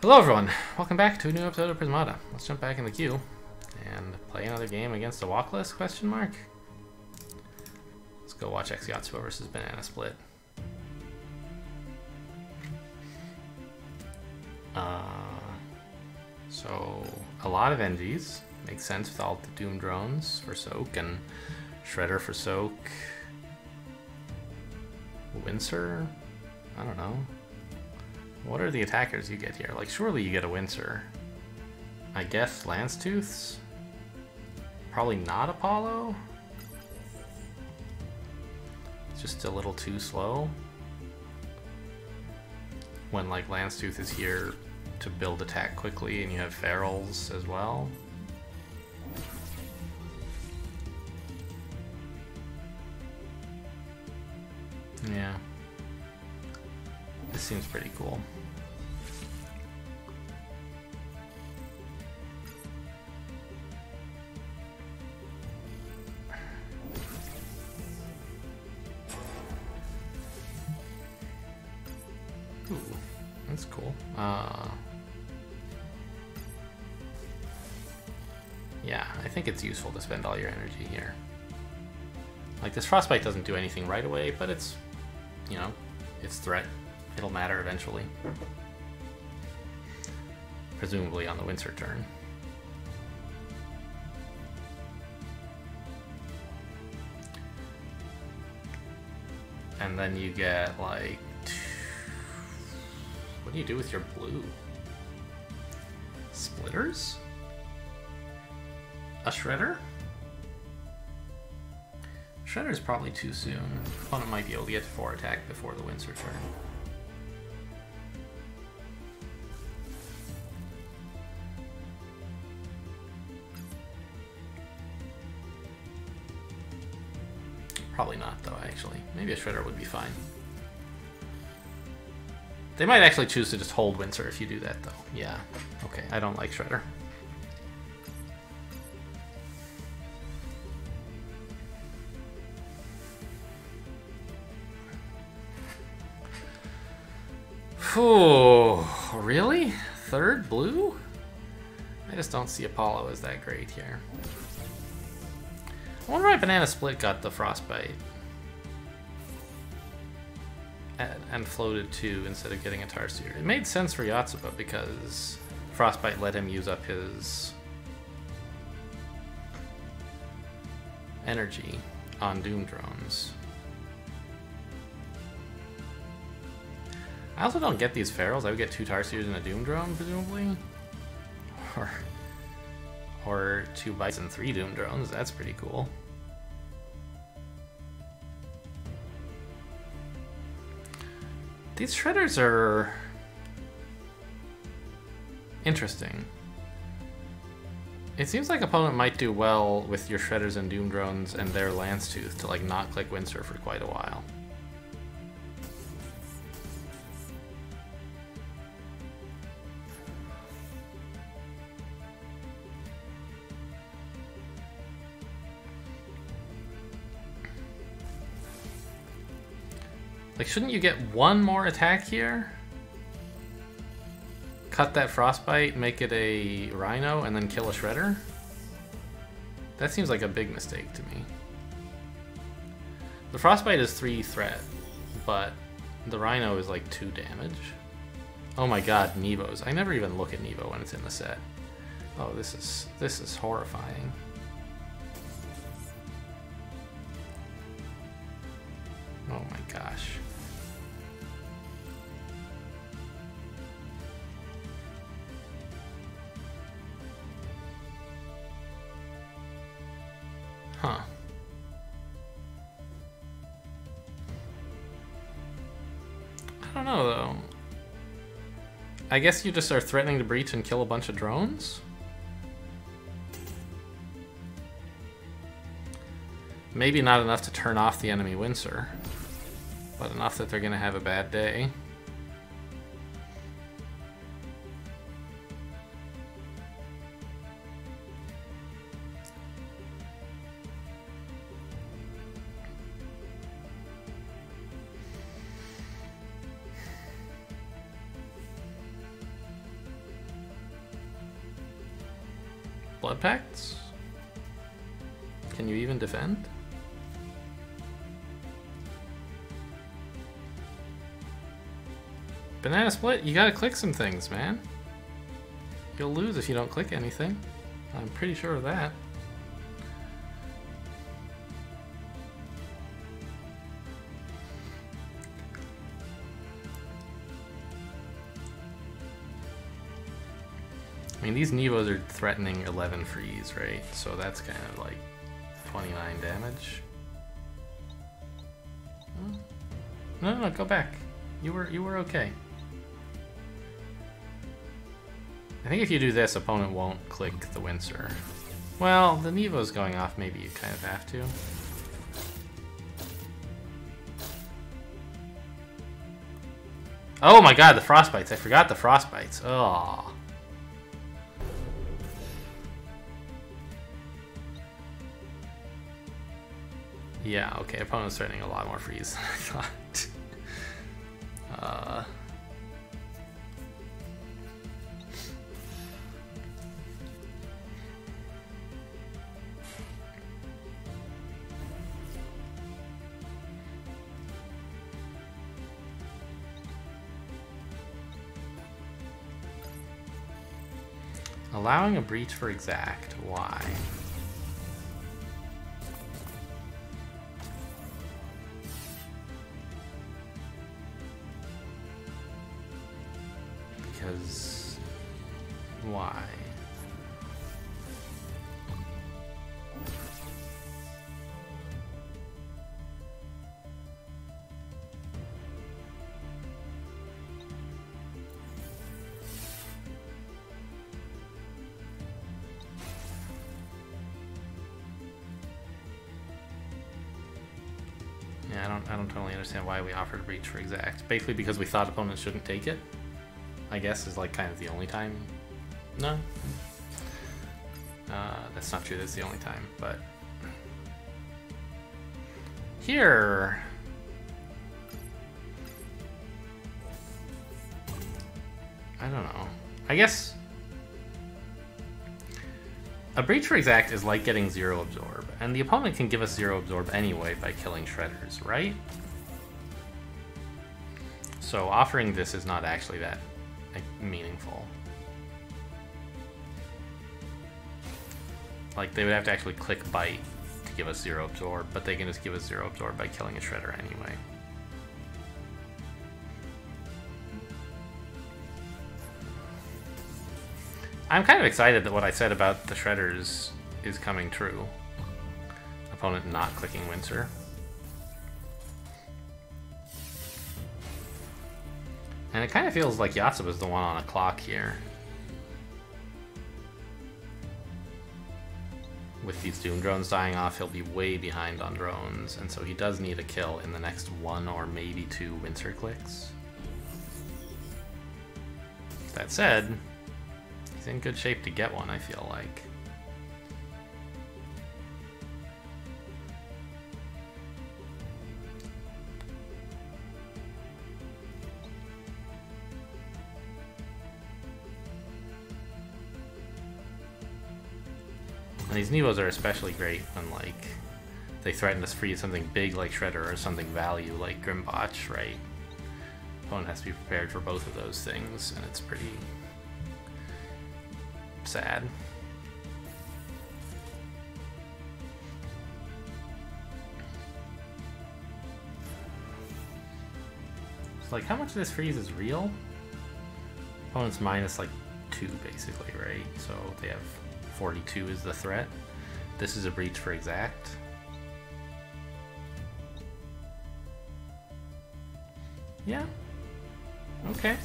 Hello everyone, welcome back to a new episode of Prismata. Let's jump back in the queue and play another game against a walkless question mark. Let's go watch Yatsuo versus Banana Split. So a lot of NGs, makes sense with all the Doom drones for Soak and Shredder for Soak. Wincer? I don't know. What are the attackers you get here? Like, surely you get a Wincer. I guess Lance Tooths? Probably not Apollo? It's just a little too slow. When, like, Lance Tooth is here to build attack quickly and you have Ferals as well. Yeah. This seems pretty cool. Ooh, that's cool. Yeah, I think it's useful to spend all your energy here. Like, this Frostbite doesn't do anything right away, but it's, you know, it's threat. It'll matter eventually. Presumably on the Wincer turn. And then you get, like... What do you do with your blue? Splitters? A Shredder? Shredder's probably too soon. Opponent might be able to get to 4 attack before the Wincer turn. Probably not, though, actually. Maybe a Shredder would be fine. They might actually choose to just hold Wincer if you do that, though. Yeah. Okay, I don't like Shredder. Oh, really? Third blue? I just don't see Apollo as that great here. I wonder why Banana Split got the Frostbite and floated 2 instead of getting a Tarsier. It made sense for Yatsuo because Frostbite let him use up his energy on Doom drones. I also don't get these Ferals. I would get 2 Tarsiers and a Doom drone, presumably. Or 2 Bites and 3 Doom drones. That's pretty cool. These Shredders are interesting. It seems like opponent might do well with your Shredders and Doom drones and their Lance Tooth to like not click Wincer for quite a while. Like, shouldn't you get 1 more attack here? Cut that Frostbite, make it a Rhino, and then kill a Shredder? That seems like a big mistake to me. The Frostbite is 3 threat, but the Rhino is like 2 damage. Oh my god, Nevos. I never even look at Nevo when it's in the set. Oh, this is horrifying. Oh my gosh. Huh. I don't know, though. I guess you just are threatening to breach and kill a bunch of drones? Maybe not enough to turn off the enemy Wincer, but enough that they're gonna have a bad day. Blood Pacts? Can you even defend? Banana Split, you gotta click some things, man. You'll lose if you don't click anything. I'm pretty sure of that. I mean, these Nevos are threatening 11 freeze, right? So that's kind of like 29 damage. No, go back. You were okay. I think if you do this, opponent won't click the Windsor. Well, the Nevo's going off, maybe you kind of have to. Oh my god, the Frostbites. I forgot the Frostbites. Oh. Yeah, okay, opponent's threatening a lot more freeze than I thought. Allowing a breach for exact. Why? Because why? Yeah, I don't totally understand why we offered a breach for exact. Basically because we thought opponents shouldn't take it. I guess is like kind of the only time. No, that's not true. That's the only time. But here, I don't know. I guess a breach for exact is like getting 0 absorb, and the opponent can give us 0 absorb anyway by killing shredders, right? So offering this is not actually that meaningful. Like, they would have to actually click bite to give us 0 absorb, but they can just give us 0 absorb by killing a shredder anyway. I'm kind of excited that what I said about the shredders is coming true. Opponent not clicking Windsor. And it kind of feels like Yatsuba's the one on a clock here. With these Doom drones dying off, he'll be way behind on drones, and so he does need a kill in the next 1 or maybe 2 Windsor clicks. That said, he's in good shape to get one, I feel like. And these Nevos are especially great when, like, they threaten to freeze something big like Shredder or something value like Grimbotch, right? Opponent has to be prepared for both of those things, and it's pretty sad. So, like, how much of this freeze is real? Opponent's minus, like, 2, basically, right? So they have 42 is the threat. This is a breach for exact. Yeah. Okay.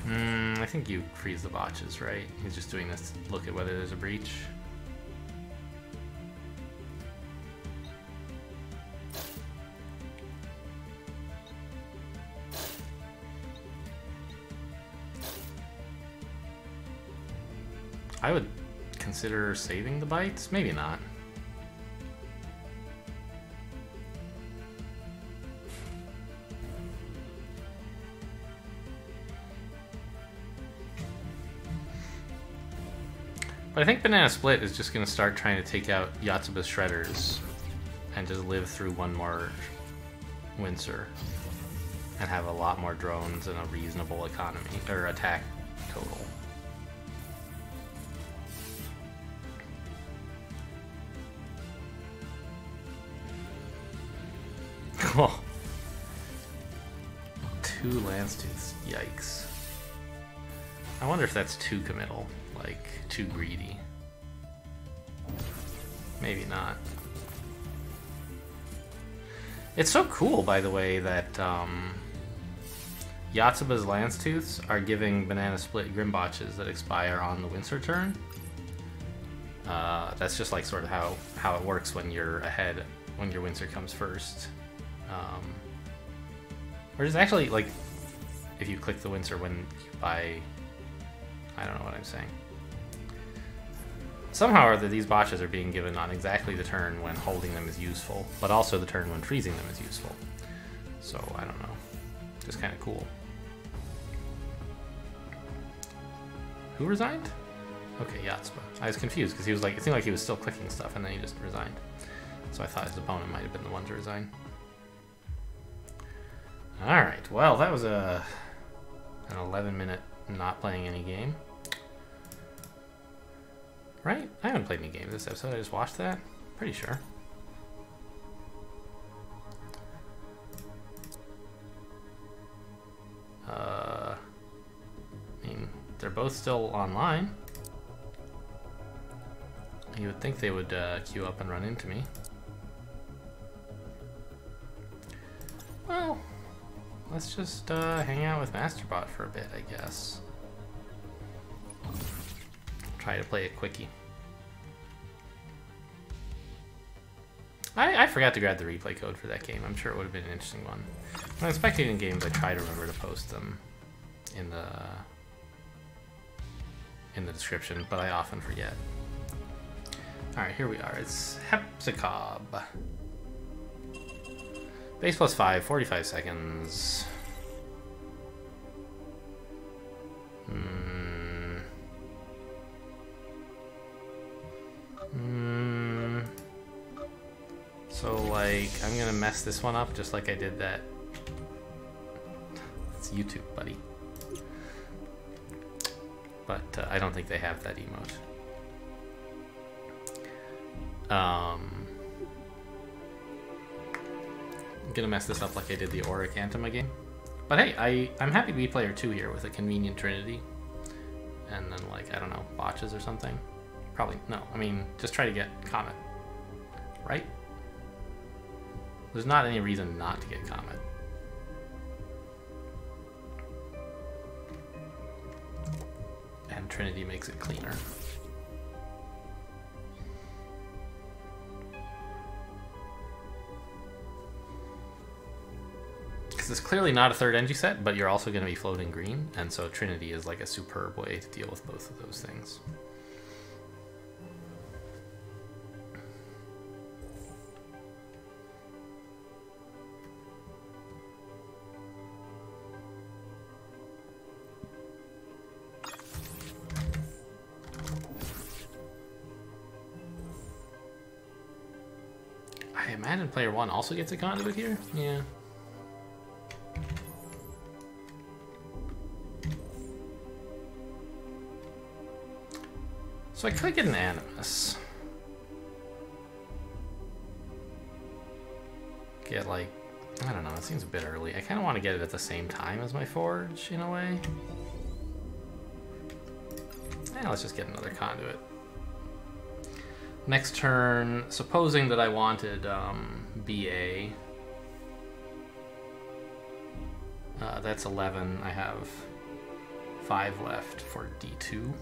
I think you freeze the botches, right? He's just doing this to look at whether there's a breach. I would consider saving the bites. Maybe not. But I think Banana Split is just going to start trying to take out Yotsuba's Shredders and just live through one more Windsor and have a lot more drones and a reasonable economy, or attack total. Cool. 2 Lance Tooths, yikes. I wonder if that's too committal, like too greedy. Maybe not. It's so cool, by the way, that Yotsuba's Lance Tooths are giving Banana Split Grimbotches that expire on the Windsor turn. That's just like sort of how it works when you're ahead, when your Windsor comes first. Or just actually, like, if you click the Windsor when you buy... I don't know what I'm saying. Somehow or other, these botches are being given on exactly the turn when holding them is useful, but also the turn when freezing them is useful. So, I don't know. Just kind of cool. Who resigned? Okay, Yotsuba. I was confused because he was like, it seemed like he was still clicking stuff and then he just resigned. So I thought his opponent might have been the one to resign. Alright, well, that was an 11-minute not playing any game. Right? I haven't played any games this episode, I just watched that. Pretty sure. I mean, they're both still online. You would think they would queue up and run into me. Well, let's just hang out with Masterbot for a bit, I guess. Try to play a quickie. I forgot to grab the replay code for that game. I'm sure it would have been an interesting one. When I'm spectating games, I try to remember to post them in the description, but I often forget. Alright, here we are. It's Hepsicob. Base +5, 45 seconds. So, like, I'm gonna mess this one up just like I did that. It's YouTube, buddy. But I don't think they have that emote. I'm gonna mess this up like I did the Auric Antema game. But hey, I'm happy to be player 2 here with a convenient trinity. And then, like, I don't know, botches or something. Probably, no, I mean, just try to get Comet. Right? There's not any reason not to get Comet. And Trinity makes it cleaner. Because it's clearly not a third Engie set, but you're also going to be floating green, and so Trinity is like a superb way to deal with both of those things. I imagine player 1 also gets a conduit here? Yeah. So I could get an Animus. Get, like, I don't know, it seems a bit early. I kind of want to get it at the same time as my Forge, in a way. Yeah, let's just get another conduit. Next turn, supposing that I wanted BA. That's 11. I have 5 left for D2.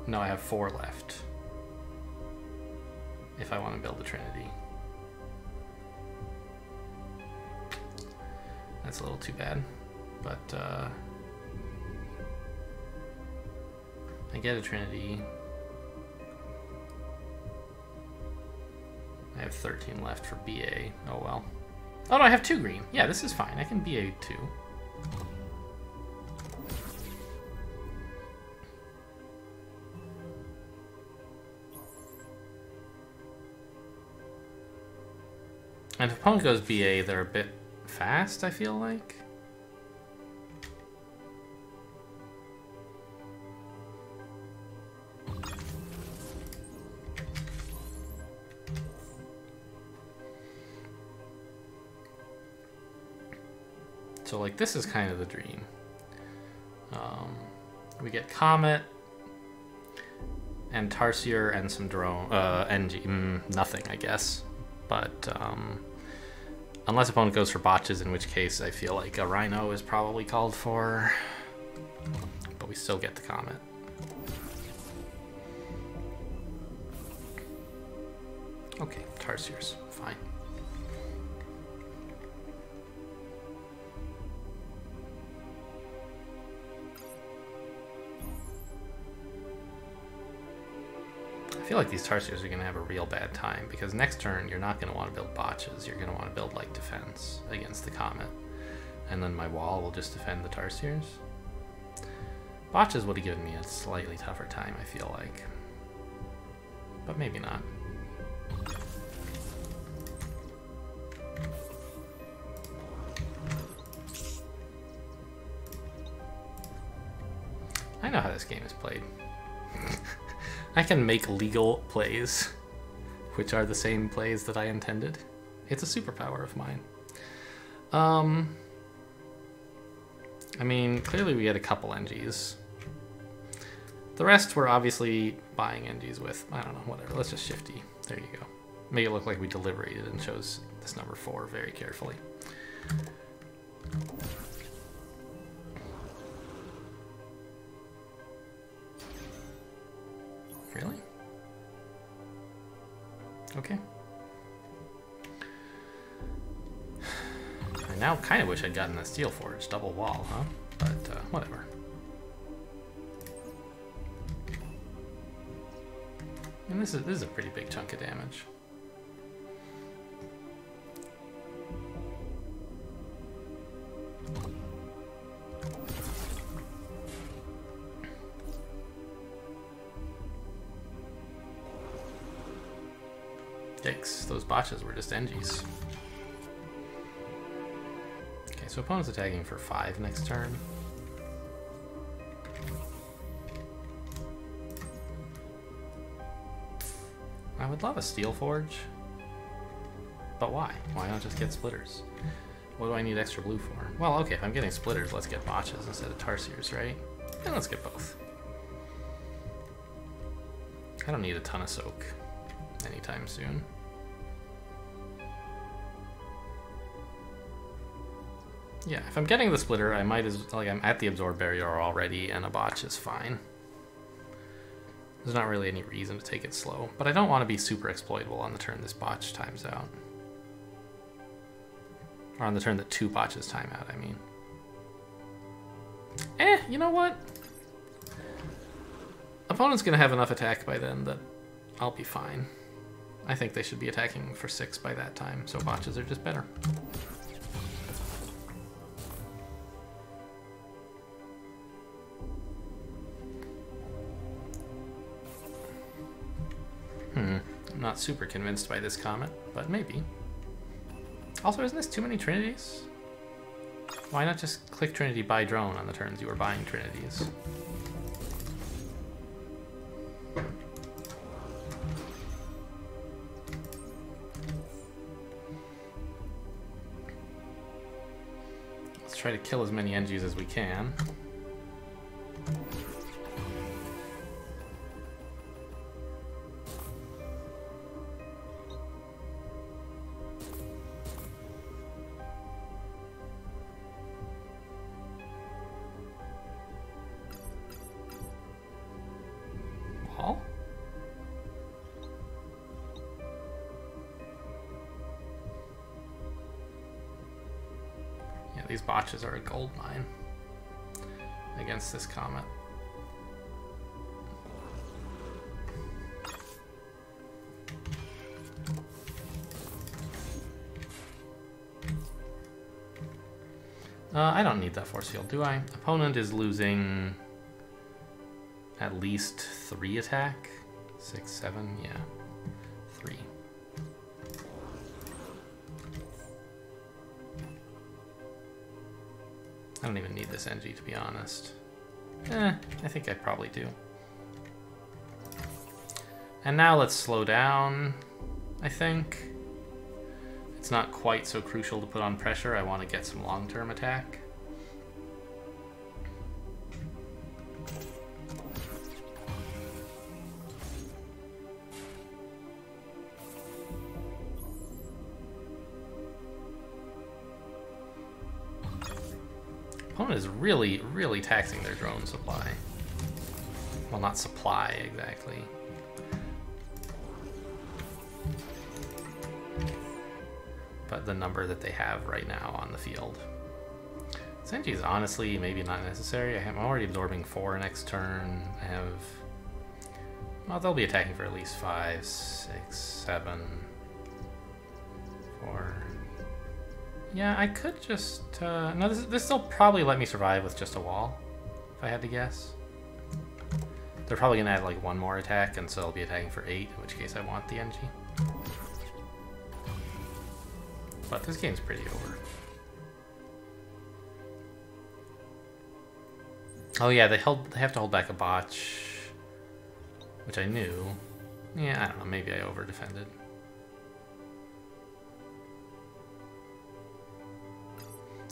No, I have 4 left. If I want to build the Trinity. That's a little too bad. But I get a Trinity. I have 13 left for BA. Oh well. Oh no, I have 2 green. Yeah, this is fine. I can BA 2. And if opponent goes BA, they're a bit fast, I feel like. So like this is kind of the dream. We get Comet and Tarsier and some drone, NG, nothing I guess. But unless opponent goes for botches, in which case I feel like a Rhino is probably called for. But we still get the Comet. Okay, Tarsier's fine. I feel like these Tarsiers are going to have a real bad time, because next turn you're not going to want to build botches, you're going to want to build like defense against the Comet. And then my wall will just defend the Tarsiers. Botches would have given me a slightly tougher time, I feel like. But maybe not. I know how this game is played. I can make legal plays, which are the same plays that I intended. It's a superpower of mine. I mean, clearly we had a couple NGs. The rest were obviously buying NGs with, I don't know, whatever. Let's just shifty. There you go. Make it look like we deliberated and chose this number 4 very carefully. Really? Okay. I now kind of wish I'd gotten the Steel Forge double wall, huh? But whatever. And this is a pretty big chunk of damage. Yikes, those botches were just NGs. Okay, so opponent's attacking for 5 next turn. I would love a Steel Forge. But why? Why not just get splitters? What do I need extra blue for? Well, okay, if I'm getting splitters, let's get botches instead of Tarsiers, right? And let's get both. I don't need a ton of soak anytime soon. Yeah, if I'm getting the splitter, I might as like I'm at the absorb barrier already, and a botch is fine. There's not really any reason to take it slow, but I don't want to be super exploitable on the turn this botch times out. Or on the turn that 2 botches time out, I mean. You know what? Opponent's gonna have enough attack by then that I'll be fine. I think they should be attacking for 6 by that time, so botches are just better. I'm not super convinced by this comment, but maybe. Also, isn't this too many Trinities? Why not just click Trinity buy drone on the turns you were buying Trinities? Let's try to kill as many NGs as we can. These botches are a gold mine against this Comet. I don't need that force field, do I? Opponent is losing at least 3 attack. 6, 7, yeah. 3. I don't even need this NG, to be honest. I think I probably do. And now let's slow down, I think. It's not quite so crucial to put on pressure. I want to get some long-term attack. Opponent is really, really taxing their drone supply. Well, not supply, exactly. But the number that they have right now on the field. Senji is honestly maybe not necessary. I'm already absorbing 4 next turn. I have... Well, they'll be attacking for at least 5, 6, 7, 4... Yeah, I could just... no, this will probably let me survive with just a wall, if I had to guess. They're probably going to add like 1 more attack, and so they'll be attacking for 8, in which case I want the NG. But this game's pretty over. Oh yeah, they have to hold back a botch, which I knew. Yeah, I don't know, maybe I over-defended.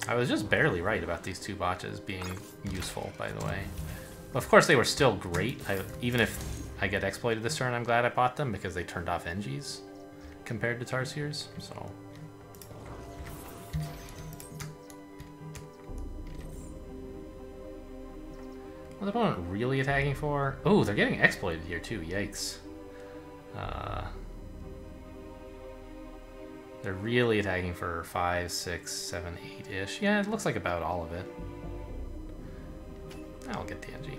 I was just barely right about these 2 botches being useful, by the way. Of course, they were still great. Even if I get exploited this turn, I'm glad I bought them because they turned off NGs compared to Tarsiers, so... What's the opponent really attacking for? Oh, they're getting exploited here too, yikes. They're really attacking for 5, 6, 7, 8-ish. Yeah, it looks like about all of it. I'll get the NG.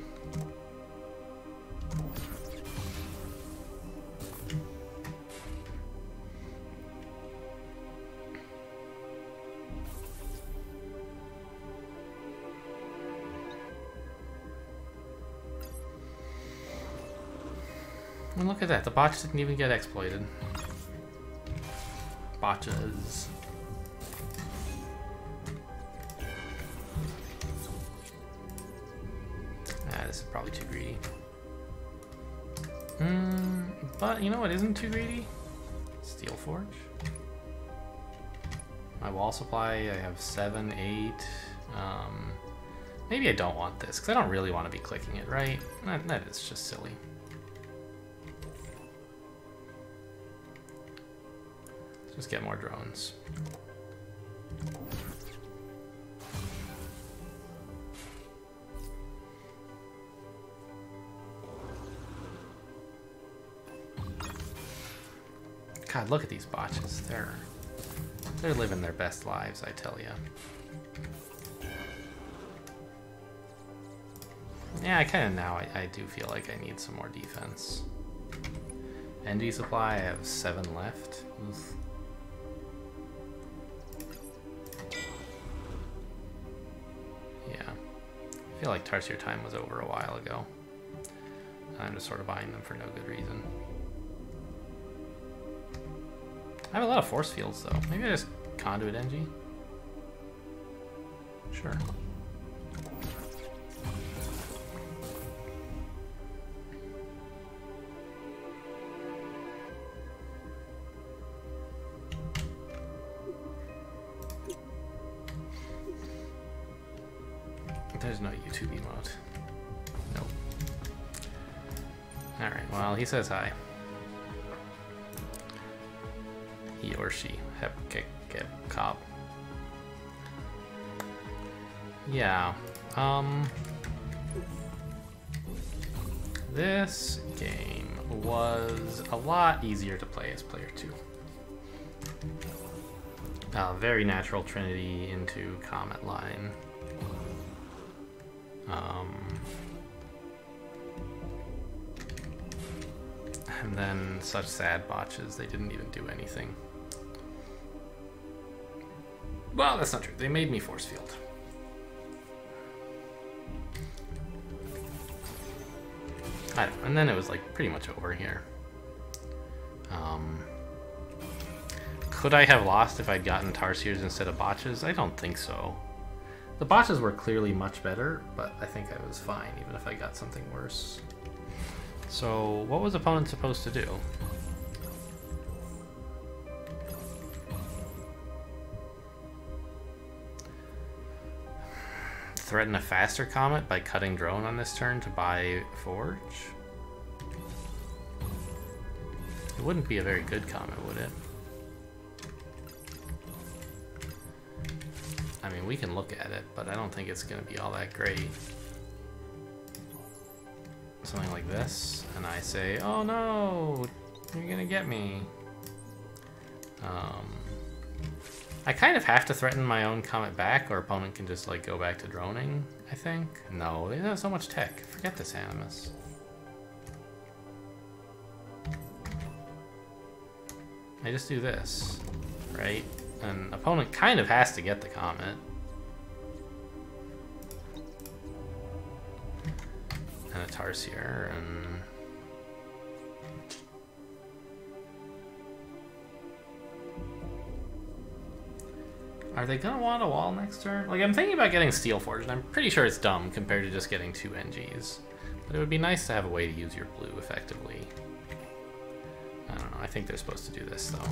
And look at that, the botch didn't even get exploited. Botches. This is probably too greedy. But you know what isn't too greedy? Steel Forge. My wall supply, I have 7, 8. Maybe I don't want this, because I don't really want to be clicking it, right? That is just silly. Let's just get more drones. God, look at these botches. They're living their best lives, I tell you. Yeah, I kind of now I do feel like I need some more defense. NG supply, I have 7 left. Oof. Yeah, I feel like Tarsier time was over a while ago. I'm just sort of buying them for no good reason. I have a lot of force fields though. Maybe I just conduit NG? Sure. There's no YouTube emote. Nope. Alright, well, he says hi. He or she. Hep, kick, get, cop. Yeah. This game was a lot easier to play as player 2. Very natural Trinity into Comet Line. And then such sad botches, they didn't even do anything. Well, that's not true. They made me force field. I don't know. And then it was like pretty much over here. Could I have lost if I'd gotten Tarsiers instead of botches? I don't think so. The botches were clearly much better, but I think I was fine, even if I got something worse. So, what was opponent supposed to do? Threaten a faster comet by cutting drone on this turn to buy forge? It wouldn't be a very good comet, would it? I mean, we can look at it, but I don't think it's going to be all that great. Something like this, and I say, oh no, you're going to get me. I kind of have to threaten my own comet back, or opponent can just like go back to droning, I think. No, they have so much tech. Forget this Animus. I just do this, right? And opponent kind of has to get the comet. And a Tarsier, and... Are they gonna want a wall next turn? Like, I'm thinking about getting Steel Forge, and I'm pretty sure it's dumb compared to just getting 2 NGs. But it would be nice to have a way to use your blue effectively. I don't know, I think they're supposed to do this, though.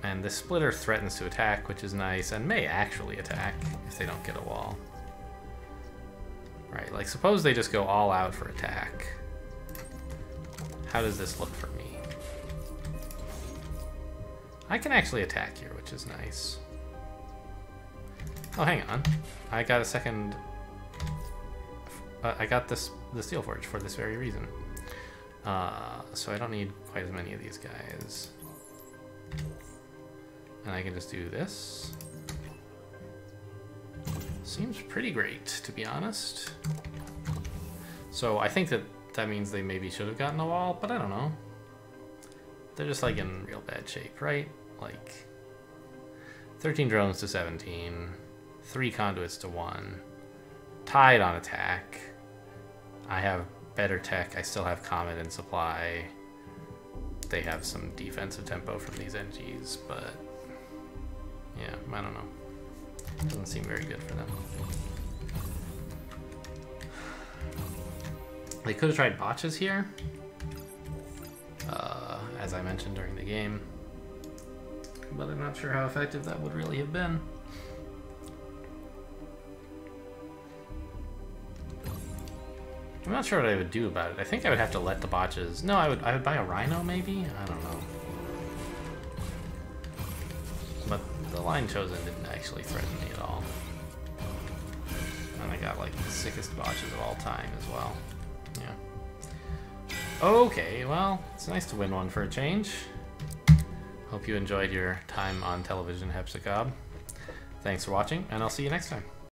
And the splitter threatens to attack, which is nice, and may actually attack if they don't get a wall. Right, like suppose they just go all out for attack. How does this look for me? I can actually attack here, which is nice. Oh, hang on. I got a second... I got the Steel Forge for this very reason. So I don't need quite as many of these guys. And I can just do this. Seems pretty great, to be honest. So I think that that means they maybe should have gotten a wall, but I don't know. They're just like in real bad shape, right? Like 13 drones to 17, 3 conduits to 1, tied on attack. I have better tech, I still have Comet in supply. They have some defensive tempo from these NGs, but yeah, I don't know. Doesn't seem very good for them. They could have tried botches here, as I mentioned during the game, but I'm not sure how effective that would really have been. I'm not sure what I would do about it. I think I would have to let the botches... No, I would buy a Rhino, maybe? I don't know. But the line chosen didn't actually threaten me at all. And I got like the sickest botches of all time as well. Yeah. Okay, well, it's nice to win one for a change. Hope you enjoyed your time on television, Hepsicob. Thanks for watching, and I'll see you next time.